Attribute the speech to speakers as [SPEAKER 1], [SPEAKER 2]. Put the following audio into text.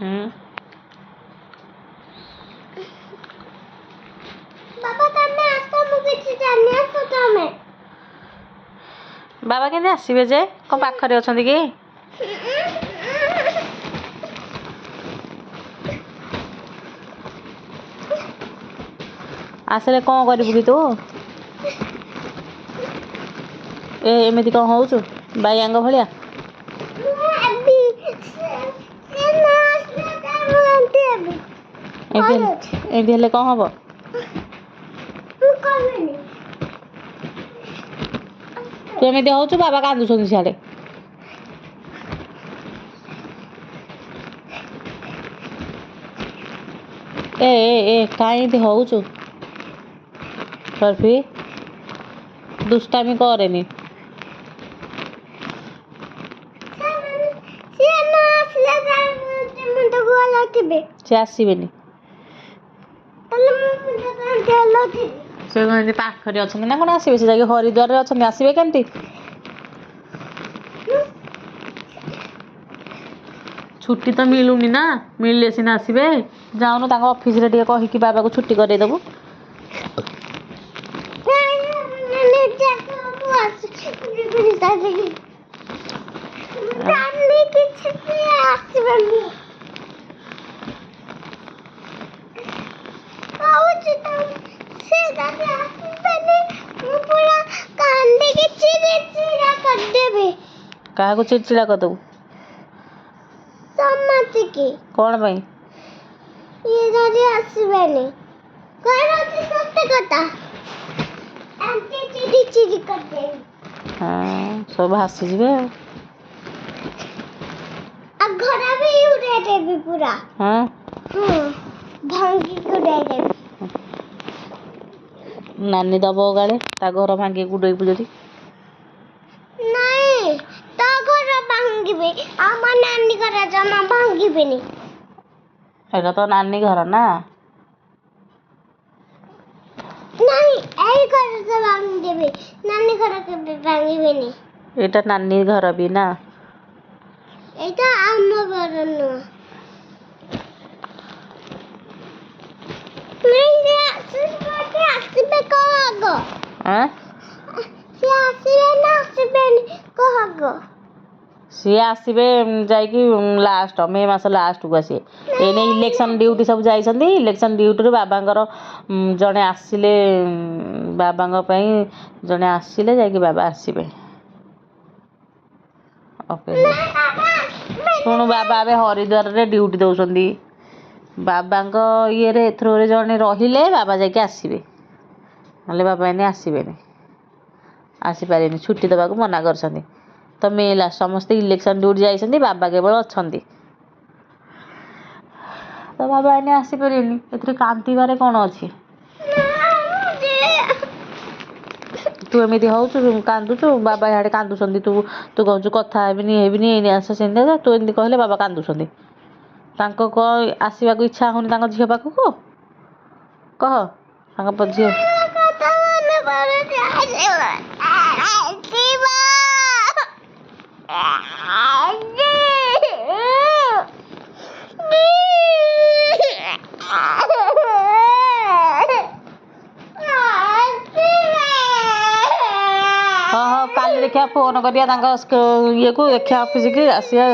[SPEAKER 1] ବାବା ତମେ ଆସ ମୁଁ କିଛି ଜାଣି ଆସ ତମେ
[SPEAKER 2] ବାବା କେମିତି ଆସିବେ ଯେ କ'ଣ ପାଖରେ ଅଛନ୍ତି କି? ଆସିଲେ କ'ଣ କରିବୁ କି ତୁ? ଏମିତି କ'ଣ ହଉଛୁ ବାଇଆଙ୍କ ଭଳିଆ? ଏମିତି ହେଲେ କ'ଣ ହବ? ତୁ ଏମିତି ହଉଛୁ ବାବା କାନ୍ଦୁଛନ୍ତି ସିଆଡ଼େ। କାହିଁ ଏମିତି ହଉଛୁ? ସର୍ଫି ଦୁଷ୍ଟାମି କରେନି। ସେ ଆସିବେନି। ସେ ଏମିତି ପାଖରେ ଅଛନ୍ତି ନା କ'ଣ ଆସିବେ? ସେ ଯାଇକି ହରିଦ୍ୱାରରେ ଅଛନ୍ତି, ଆସିବେ କେମିତି? ଛୁଟି ତ ମିଳୁନି ନା, ମିଳିଲେ ସିନା ଆସିବେ। ଯାଉନୁ ତାଙ୍କ ଅଫିସରେ ଟିକେ କହିକି ବାବାକୁ ଛୁଟି କରେଇଦେବୁ। କାହାକୁ ଚିଡ଼ଚିଡ଼ା କରିଦେବୁ? କ'ଣ ପାଇଁ?
[SPEAKER 1] ଇଏ ଯଦି ଆସିବେନି ସତ୍ୟ କଥା ଚିରି କରିଦେବି।
[SPEAKER 2] ସବୁ ଭାସିଯିବେ ଆଉ
[SPEAKER 1] ଘର ବି ଉଡେଇ ଦେବି ପୁରା। ଭାଙ୍ଗିକି ଉଡେଇ ଦେବି।
[SPEAKER 2] ନାନୀ ଦବ ଗାଳେ ତା ଘର ଭାଙ୍ଗିକି ଉଡେଇବୁ ଯଦି।
[SPEAKER 1] ନାଇଁ ତା ଘର ଭାଙ୍ଗିବି, ଆମ ନାନୀ ଘର ଜମା ଭାଙ୍ଗିବିନି।
[SPEAKER 2] ଏଇଟା ତ ନାନୀ ଘର ନା।
[SPEAKER 1] ନାଇଁ ଏଇ ଘର ତ ଭାଙ୍ଗିଦେବି, ନାନୀ ଘର କେବେ ଭାଙ୍ଗିବିନି।
[SPEAKER 2] ଏଇଟା ନାନୀ ଘର ବି ନା।
[SPEAKER 1] ଏଇଟା ଆମ ଘର ନୁହଁ। ଆସିବେ କହ ଆଗ। ସିଏ ଆସିବେ ନା ଆସିବେନି କହ ଆଗ।
[SPEAKER 2] ସିଏ ଆସିବେ ଯାଇକି ଲାଷ୍ଟ ମେ ମାସ ଲାଷ୍ଟକୁ ଆସିବେ। ଏଇନେ ଇଲେକ୍ସନ୍ ଡ୍ୟୁଟି ସବୁ ଯାଇଛନ୍ତି। ଇଲେକ୍ସନ୍ ଡ୍ୟୁଟିରୁ ବାବାଙ୍କର ଜଣେ ଆସିଲେ, ବାବାଙ୍କ ପାଇଁ ଜଣେ ଆସିଲେ ଯାଇକି ବାବା ଆସିବେ। ଓକେ ଶୁଣୁ, ବାବା ଏବେ ହରିଦ୍ୱାରରେ ଡ୍ୟୁଟି ଦେଉଛନ୍ତି। ବାବାଙ୍କ ଇଏରେ ଥ୍ରୋରେ ଜଣେ ରହିଲେ ବାବା ଯାଇକି ଆସିବେ, ନହେଲେ ବାବା ଏଇନେ ଆସିବେନି, ଆସିପାରିବେନି। ଛୁଟି ଦେବାକୁ ମନା କରିଛନ୍ତି। ତ ମେ ଲାଷ୍ଟ ସମସ୍ତେ ଇଲେକ୍ସନ୍ ଡ୍ୟୁଟି ଯାଇଛନ୍ତି, ବାବା କେବଳ ଅଛନ୍ତି। ତ ବାବା ଏଇନେ ଆସିପାରିବେନି। ଏଥିରେ କାନ୍ଦିବାରେ କ'ଣ ଅଛି? ତୁ ଏମିତି ହଉଛୁ, କାନ୍ଦୁଛୁ, ବାବା ଇଆଡ଼େ କାନ୍ଦୁଛନ୍ତି। ତୁ କହୁଛୁ କଥା ହେବିନି ଏଇନେ ଆସ ସେମିତି ଆସ। ତୁ ଏମିତି କହିଲେ ବାବା କାନ୍ଦୁଛନ୍ତି। ତାଙ୍କ କ'ଣ ଆସିବାକୁ ଇଚ୍ଛା ହେଉନି ତାଙ୍କ ଝିଅ ପାଖକୁ? କହ ତାଙ୍କ ଝିଅ। ହଁ କାଲି ଦେଖିବା ଫୋନ୍ କରିବା ତାଙ୍କ ଇଏକୁ, ଦେଖିବା ଅଫିସକି ଆସିବା।